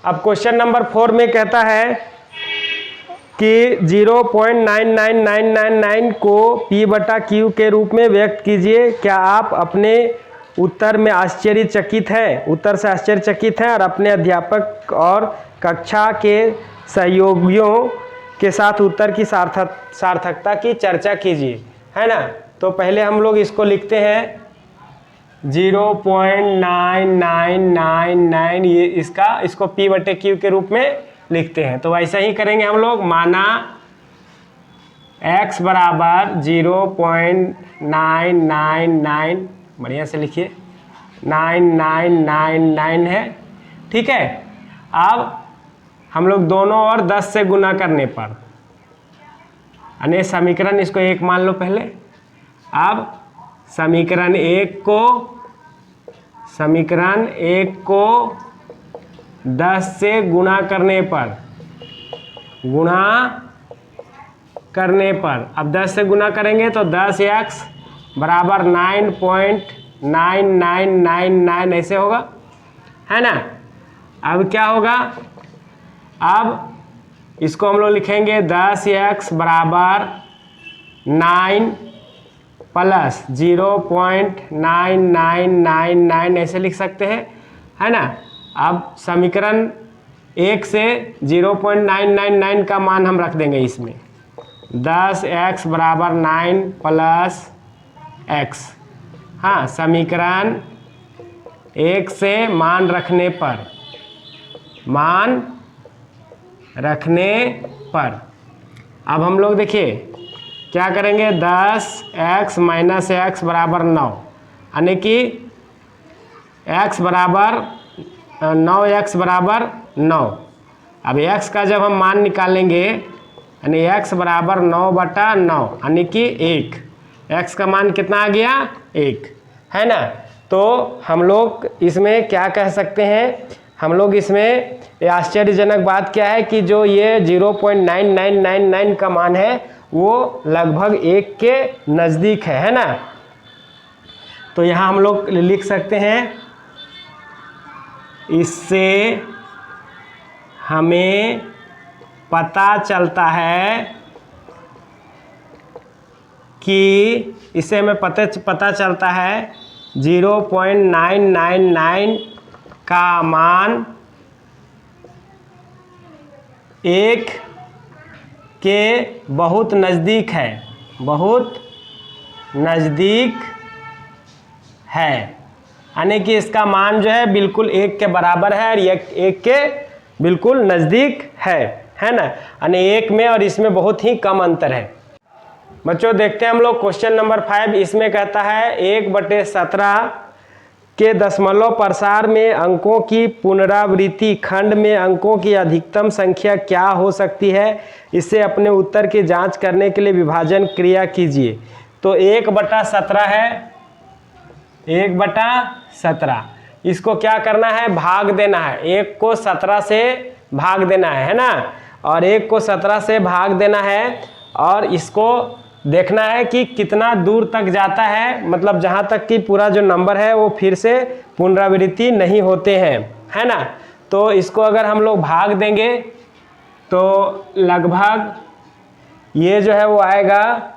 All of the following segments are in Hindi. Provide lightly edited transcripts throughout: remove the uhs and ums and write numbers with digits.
अब क्वेश्चन नंबर 4 में कहता है कि 0.99999 को P बटा Q के रूप में व्यक्त कीजिए। क्या आप अपने उत्तर में आश्चर्यचकित हैं, उत्तर से आश्चर्यचकित हैं और अपने अध्यापक और कक्षा के सहयोगियों के साथ उत्तर की सार्थकता की चर्चा कीजिए, है ना। तो पहले हम लोग इसको लिखते हैं 0.9999, ये इसको P बटे Q के रूप में लिखते हैं। तो वैसा ही करेंगे हम लोग। माना x बराबर 0.999, बढ़िया से लिखिए, 9999 है, ठीक है। अब हम लोग दोनों ओर 10 से गुना करने पर, यानी समीकरण इसको 1 मान लो पहले। अब समीकरण 1 को 10 से गुणा करने पर, अब 10 से गुना करेंगे तो 10x बराबर 9.9999 ऐसे होगा, है ना। अब क्या होगा, अब इसको हम लोग लिखेंगे 10x बराबर 9 प्लस 0.9999 ऐसे लिख सकते हैं, है ना। अब समीकरण 1 से 0.999 का मान हम रख देंगे इसमें, 10x बराबर 9 प्लस x। हाँ, समीकरण 1 से मान रखने पर अब हम लोग देखिए क्या करेंगे, 10x माइनस x बराबर 9, यानी कि x बराबर 9x बराबर 9। अब x का जब हम मान निकालेंगे, यानी x बराबर 9 बटा 9, यानी कि 1। x का मान कितना आ गया, 1, है ना। तो हम लोग इसमें क्या कह सकते हैं, हम लोग इसमें आश्चर्यजनक बात क्या है कि जो ये 0.9999 का मान है वो लगभग 1 के नज़दीक है ना। तो यहाँ हम लोग लिख सकते हैं, इससे हमें पता चलता है कि 0.999 का मान 1 के बहुत नज़दीक है, यानी कि इसका मान जो है बिल्कुल 1 के बराबर है और ये 1 के बिल्कुल नज़दीक है ना। यानी 1 में और इसमें बहुत ही कम अंतर है। बच्चों देखते हैं हम लोग क्वेश्चन नंबर 5। इसमें कहता है 1/17 के दशमलव प्रसार में अंकों की पुनरावृत्ति खंड में अंकों की अधिकतम संख्या क्या हो सकती है, इससे अपने उत्तर की जांच करने के लिए विभाजन क्रिया कीजिए। तो 1/17 है, 1/17, इसको क्या करना है, भाग देना है। 1 को 17 से भाग देना है ना, और 1 को 17 से भाग देना है और इसको देखना है कि कितना दूर तक जाता है, मतलब जहाँ तक कि पूरा जो नंबर है वो फिर से पुनरावृत्ति नहीं होते हैं, है ना। तो इसको अगर हम लोग भाग देंगे तो लगभग ये जो है वो आएगा,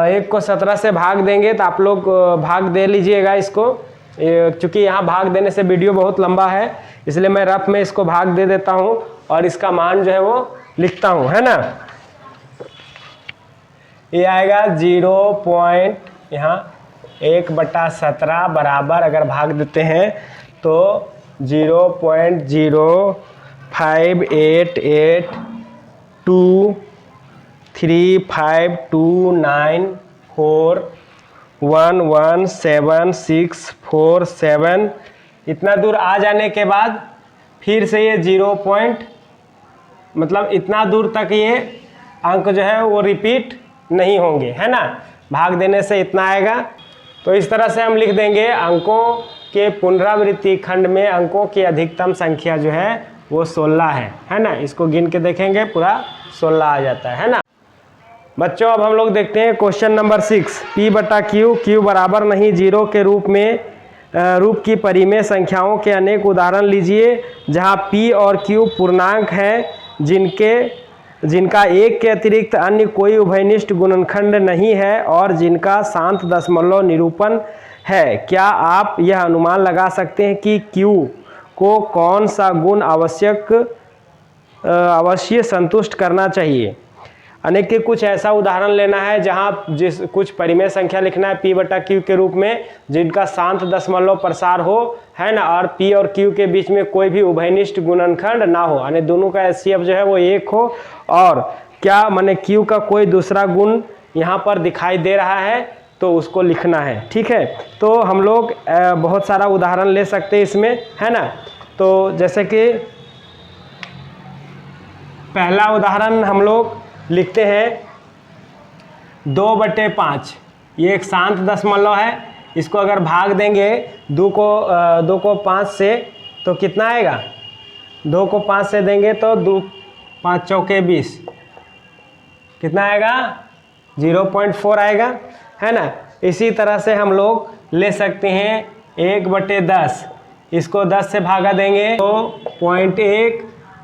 1 को 17 से भाग देंगे तो आप लोग भाग दे लीजिएगा इसको, क्योंकि यहाँ भाग देने से वीडियो बहुत लंबा है, इसलिए मैं रफ में इसको भाग दे देता हूँ और इसका मान जो है वो लिखता हूँ, है ना। ये आएगा 1/17 बराबर, अगर भाग देते हैं तो 0.08823529411767। इतना दूर आ जाने के बाद फिर से ये मतलब इतना दूर तक ये अंक जो है वो रिपीट नहीं होंगे, है ना। भाग देने से इतना आएगा। तो इस तरह से हम लिख देंगे, अंकों के पुनरावृत्ति खंड में अंकों की अधिकतम संख्या जो है वो 16 है ना। इसको गिन के देखेंगे पूरा 16 आ जाता है ना। बच्चों अब हम लोग देखते हैं क्वेश्चन नंबर 6। P/Q, Q बराबर नहीं 0 के रूप में रूप की परिमेय संख्याओं के अनेक उदाहरण लीजिए जहां p और q पूर्णांक हैं जिनका एक के अतिरिक्त अन्य कोई उभयनिष्ठ गुणनखंड नहीं है और जिनका शांत दशमलव निरूपण है। क्या आप यह अनुमान लगा सकते हैं कि q को कौन सा गुण अवश्य संतुष्ट करना चाहिए? अनेक के कुछ ऐसा उदाहरण लेना है जहां कुछ परिमेय संख्या लिखना है p बटा q के रूप में जिनका शांत दशमलव प्रसार हो, है ना, और p और q के बीच में कोई भी उभयनिष्ठ गुणनखंड ना हो, यानी दोनों का HCF जो है वो 1 हो। और क्या माने q का कोई दूसरा गुण यहाँ पर दिखाई दे रहा है तो उसको लिखना है। ठीक है, तो हम लोग बहुत सारा उदाहरण ले सकते हैं इसमें, है ना। तो जैसे कि पहला उदाहरण हम लोग लिखते हैं 2/5। ये एक शांत दशमलव है, इसको अगर भाग देंगे 2 को 5 से तो कितना आएगा? 2 को 5 से देंगे तो 2 5 चौके 20, कितना आएगा? 0.4 आएगा, है ना। इसी तरह से हम लोग ले सकते हैं 1/10, इसको 10 से भागा देंगे तो 0.1।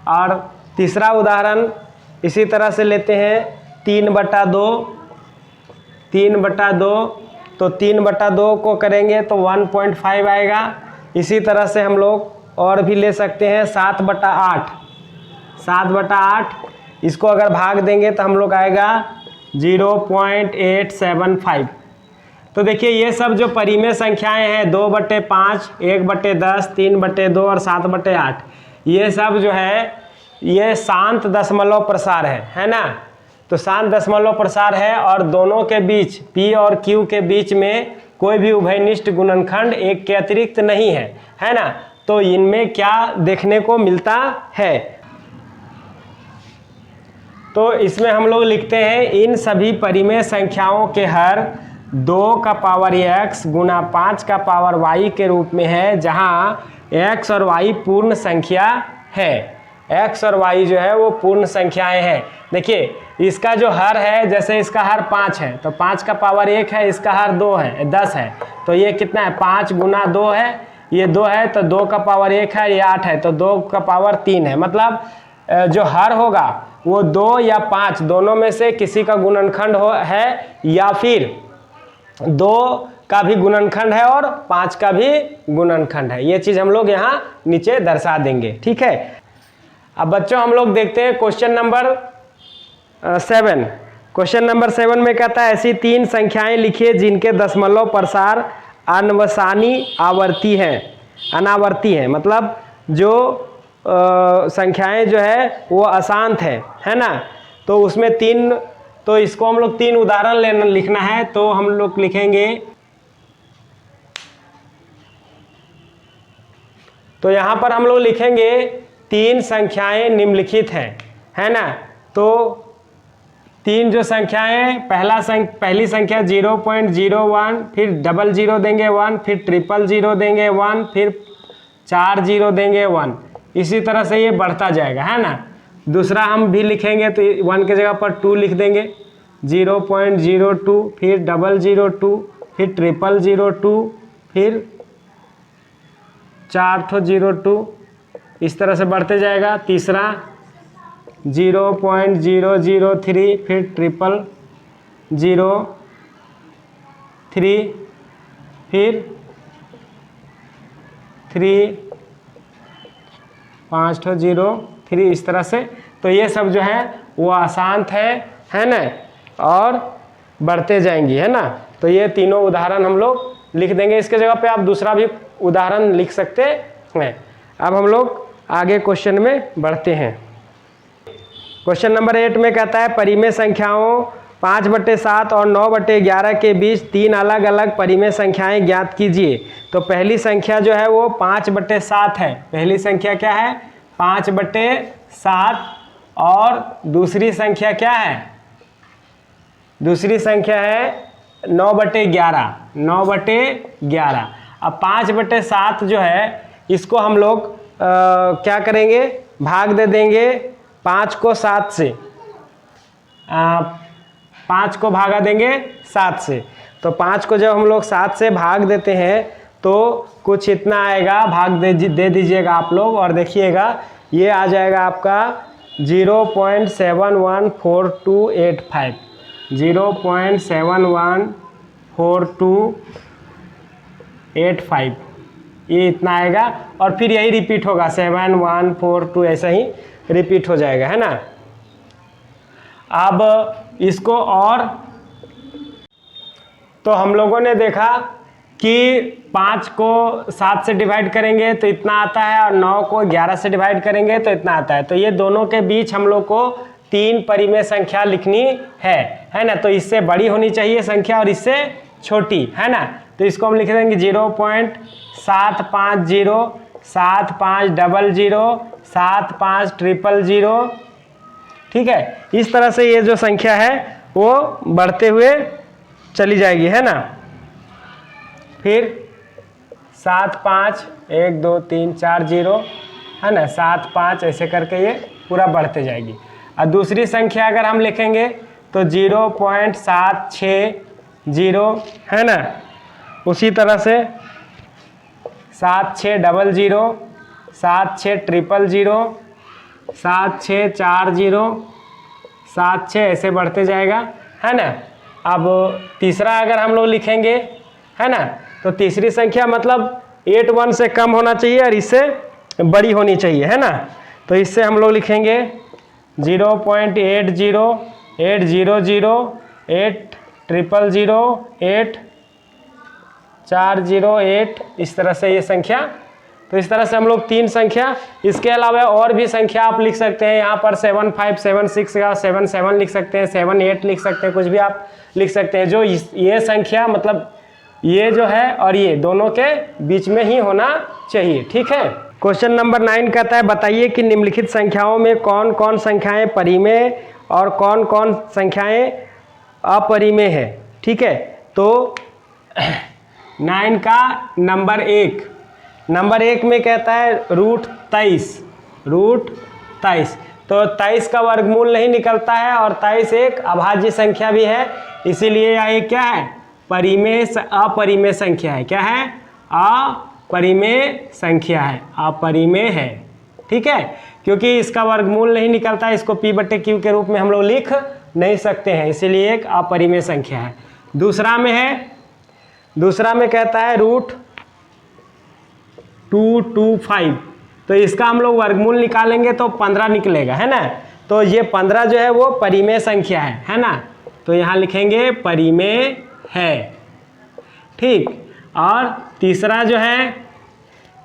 और तीसरा उदाहरण इसी तरह से लेते हैं 3/2। 3/2 तो 3/2 को करेंगे तो 1.5 आएगा। इसी तरह से हम लोग और भी ले सकते हैं 7/8। 7/8 इसको अगर भाग देंगे तो हम लोग आएगा 0.875। तो देखिए ये सब जो परिमेय संख्याएं हैं 2/5, 1/10, 3/2 और 7/8, ये सब जो है ये शांत दशमलव प्रसार है ना। तो शांत दशमलव प्रसार है और दोनों के बीच p और q के बीच में कोई भी उभयनिष्ठ गुणनखंड एक के अतिरिक्त नहीं है ना। तो इनमें क्या देखने को मिलता है? तो इसमें हम लोग लिखते हैं इन सभी परिमेय संख्याओं के हर 2 का पावर x गुना 5 का पावर y के रूप में है जहां x और y पूर्ण संख्या है। x और y जो है वो पूर्ण संख्याएं हैं। देखिए इसका जो हर है, जैसे इसका हर 5 है तो 5 का पावर 1 है, इसका हर 2 है 10 है, तो ये कितना है? 5 गुना 2 है, ये 2 है तो 2 का पावर 1 है, ये 8 है तो 2 का पावर 3 है। मतलब जो हर होगा वो 2 या 5 दोनों में से किसी का गुणनखंड है, या फिर 2 का भी गुणनखंड है और 5 का भी गुणनखंड है। ये चीज़ हम लोग यहाँ नीचे दर्शा देंगे। ठीक है, अब बच्चों हम लोग देखते हैं क्वेश्चन नंबर 7। क्वेश्चन नंबर 7 में कहता है ऐसी 3 संख्याएं लिखिए जिनके दशमलव प्रसार अनावर्ती हैं। मतलब जो संख्याएं जो है वो अशांत है ना। तो उसमें 3, तो इसको हम लोग 3 उदाहरण लिखना है। तो हम लोग लिखेंगे, तो यहाँ पर हम लोग लिखेंगे 3 संख्याएं निम्नलिखित हैं, है ना। तो 3 जो संख्याएं, पहली संख्या 0.01, फिर 00 देंगे 1, फिर 000 देंगे 1, फिर 40 देंगे 1। इसी तरह से ये बढ़ता जाएगा, है ना। दूसरा हम भी लिखेंगे तो 1 के जगह पर 2 लिख देंगे, 0.02, फिर 002, फिर 0002, फिर 402, इस तरह से बढ़ते जाएगा। तीसरा 0.003, फिर 0003, फिर 3, 503, इस तरह से। तो ये सब जो है वो अशांत है ना, और बढ़ते जाएंगी, है ना। तो ये तीनों उदाहरण हम लोग लिख देंगे। इसके जगह पे आप दूसरा भी उदाहरण लिख सकते हैं। अब हम लोग आगे क्वेश्चन में बढ़ते हैं। क्वेश्चन नंबर 8 में कहता है परिमेय संख्याओं 5/7 और 9/11 के बीच 3 अलग अलग परिमेय संख्याएं ज्ञात कीजिए। तो पहली संख्या जो है वो 5/7 है। पहली संख्या क्या है? 5/7। और दूसरी संख्या क्या है? दूसरी संख्या है 9/11। 9/11। अब 5/7 जो है इसको हम लोग क्या करेंगे? भाग दे देंगे 5 को 7 से। 5 को भागा देंगे 7 से। तो 5 को जब हम लोग 7 से भाग देते हैं तो कुछ इतना आएगा, भाग दे दीजिएगा आप लोग और देखिएगा ये आ जाएगा आपका 0.714285, 0.714285 ये इतना आएगा और फिर यही रिपीट होगा 7142 ऐसा ही रिपीट हो जाएगा, है ना। अब इसको और तो हम लोगों ने देखा कि 5 को 7 से डिवाइड करेंगे तो इतना आता है और 9 को 11 से डिवाइड करेंगे तो इतना आता है। तो ये दोनों के बीच हम लोग को 3 परिमेय संख्या लिखनी है ना। तो इससे बड़ी होनी चाहिए संख्या और इससे छोटी, है ना। तो इसको हम लिख देंगे 0.750 7500 7500, ठीक है। इस तरह से ये जो संख्या है वो बढ़ते हुए चली जाएगी, है ना। फिर 7 5 1 2 3 4 0, है ना, 7 5 ऐसे करके ये पूरा बढ़ते जाएगी। और दूसरी संख्या अगर हम लिखेंगे तो 0.760, है ना। उसी तरह से 7600, 7600, 7640, 76 ऐसे बढ़ते जाएगा, है ना। अब तीसरा अगर हम लोग लिखेंगे, है ना, तो तीसरी संख्या मतलब 81 से कम होना चाहिए और इससे बड़ी होनी चाहिए, है ना। तो इससे हम लोग लिखेंगे 0.80, 800, 8000, 8408, इस तरह से ये संख्या। तो इस तरह से हम लोग 3 संख्या, इसके अलावा और भी संख्या आप लिख सकते हैं। यहाँ पर 7576 या 77 लिख सकते हैं, 78 लिख सकते हैं, कुछ भी आप लिख सकते हैं। जो ये संख्या मतलब ये जो है और ये दोनों के बीच में ही होना चाहिए, ठीक है। क्वेश्चन नंबर 9 कहता है बताइए कि निम्नलिखित संख्याओं में कौन कौन संख्याएं परिमेय और कौन कौन संख्याएं अपरिमेय है, ठीक है। तो 9 का नंबर 1 में कहता है √23, तो 23 का वर्गमूल नहीं निकलता है और 23 एक अभाज्य संख्या भी है, इसीलिए यह क्या है, अपरिमेय संख्या है। क्या है, अपरिमेय संख्या है, अपरिमेय है, ठीक है। क्योंकि इसका वर्गमूल नहीं निकलता है, इसको P/Q के रूप में हम लोग लिख नहीं सकते हैं, इसीलिए एक अपरिमेय संख्या है। दूसरा में कहता है √225, तो इसका हम लोग वर्गमूल निकालेंगे तो 15 निकलेगा, है ना। तो ये 15 जो है वो परिमेय संख्या है ना। तो यहाँ लिखेंगे परिमेय है, ठीक। और तीसरा जो है,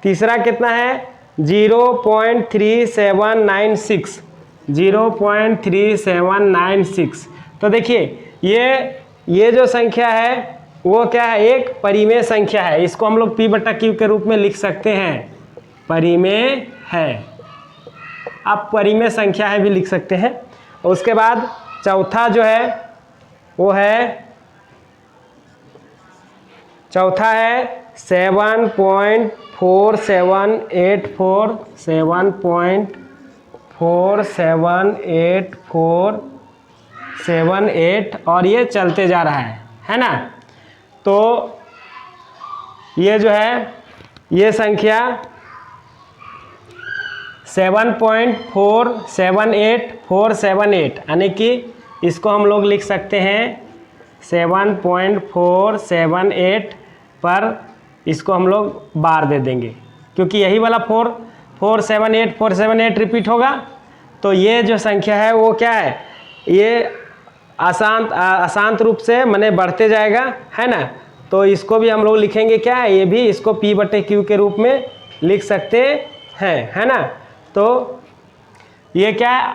तीसरा कितना है 0.3796, 0.3796। तो देखिए ये जो संख्या है वो क्या है, एक परिमेय संख्या है। इसको हम लोग P/Q के रूप में लिख सकते हैं, परिमेय है। आप परिमेय संख्या है भी लिख सकते हैं। उसके बाद चौथा जो है वो है, चौथा है 7.4784, 7.478478 और ये चलते जा रहा है ना। तो ये जो है ये संख्या 7.478478, यानी कि इसको हम लोग लिख सकते हैं 7.478 पर इसको हम लोग बार दे देंगे, क्योंकि यही वाला 478 रिपीट होगा। तो ये जो संख्या है वो क्या है, ये अशांत रूप से माने बढ़ते जाएगा, है ना। तो इसको भी हम लोग लिखेंगे क्या है, ये भी इसको P/Q के रूप में लिख सकते हैं, है ना। तो ये क्या है,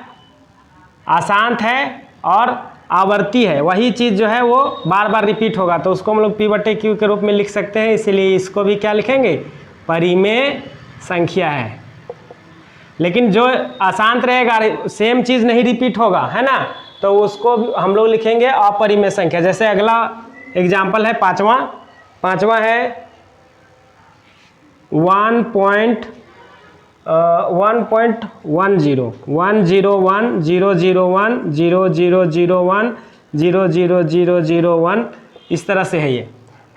अशांत है और आवर्ती है, वही चीज़ जो है वो बार बार रिपीट होगा, तो उसको हम लोग P/Q के रूप में लिख सकते हैं। इसीलिए इसको भी क्या लिखेंगे, परिमेय संख्या है। लेकिन जो अशांत रहेगा, सेम चीज़ नहीं रिपीट होगा, है ना, तो उसको हम लोग लिखेंगे अपरिमेय संख्या। जैसे अगला एग्जाम्पल है पाँचवा है 1.10 101 001 0001 0001 इस तरह से है ये,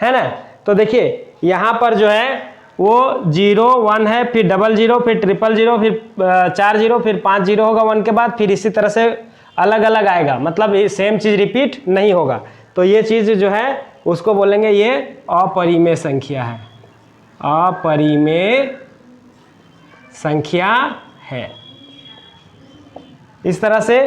है ना। तो देखिए यहाँ पर जो है वो 0 1 है, फिर 00, फिर 000, फिर 40, फिर 50 होगा 1 के बाद, फिर इसी तरह से अलग अलग आएगा, मतलब ये सेम चीज़ रिपीट नहीं होगा। तो ये चीज़ जो है उसको बोलेंगे ये अपरिमेय संख्या है, अपरिमेय संख्या है। इस तरह से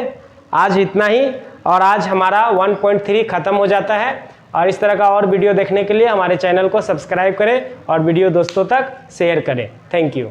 आज इतना ही, और आज हमारा 1.3 ख़त्म हो जाता है। और इस तरह का और वीडियो देखने के लिए हमारे चैनल को सब्सक्राइब करें और वीडियो दोस्तों तक शेयर करें। Thank you.